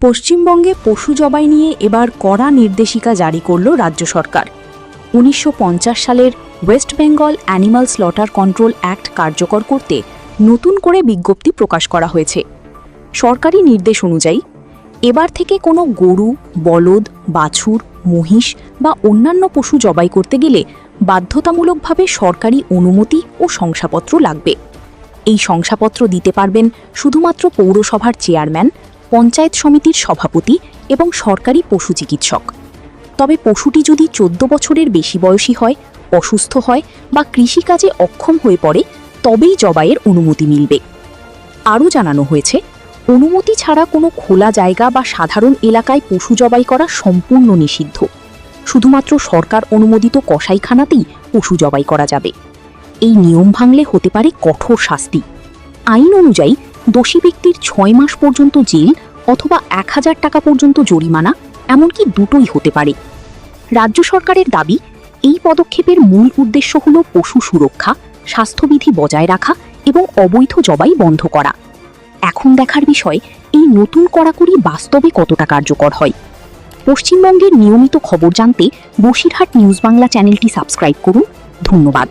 পশ্চিমবঙ্গে পশু জবাই নিয়ে এবার কড়া নির্দেশিকা জারি করল রাজ্য সরকার। ১৯৫০ সালের West Bengal animal slaughter control act কার্যকর করতে নতুন করে বিজ্ঞপ্তি প্রকাশ করা হয়েছে। সরকারি নির্দেশ অনুযায়ী এবার থেকে কোনো গরু, বলদ, বাছুর, মহিষ বা অন্যান্য পশু জবাই করতে গেলে বাধ্যতামূলকভাবে সরকারি অনুমতি ও শংসাপত্র লাগবে। এই শংসাপত্র দিতে পারবেন শুধুমাত্র পৌরসভার চেয়ারম্যান, পঞ্চায়েত সমিতির সভাপতি এবং সরকারি পশু চিকিৎসক। তবে পশুটি যদি ১৪ বছরের বেশি বয়সী হয়, অসুস্থ হয় বা কৃষিকাজে অক্ষম হয়ে পড়ে, তবেই জবাইয়ের অনুমতি মিলবে। আরও জানানো হয়েছে, অনুমতি ছাড়া কোনো খোলা জায়গা বা সাধারণ এলাকায় পশু জবাই করা সম্পূর্ণ নিষিদ্ধ। শুধুমাত্র সরকার অনুমোদিত কসাইখানাতেই পশু জবাই করা যাবে। এই নিয়ম ভাঙলে হতে পারে কঠোর শাস্তি। আইন অনুযায়ী দোষী ব্যক্তির ৬ মাস পর্যন্ত জেল অথবা ১,০০০ টাকা পর্যন্ত জরিমানা, এমনকি দুটোই হতে পারে। রাজ্য সরকারের দাবি, এই পদক্ষেপের মূল উদ্দেশ্য হল পশু সুরক্ষা, স্বাস্থ্যবিধি বজায় রাখা এবং অবৈধ জবাই বন্ধ করা। এখন দেখার বিষয়, এই নতুন কড়াকড়ি বাস্তবে কতটা কার্যকর হয়। পশ্চিমবঙ্গের নিয়মিত খবর জানতে বসিরহাট নিউজ বাংলা চ্যানেলটি সাবস্ক্রাইব করুন। ধন্যবাদ।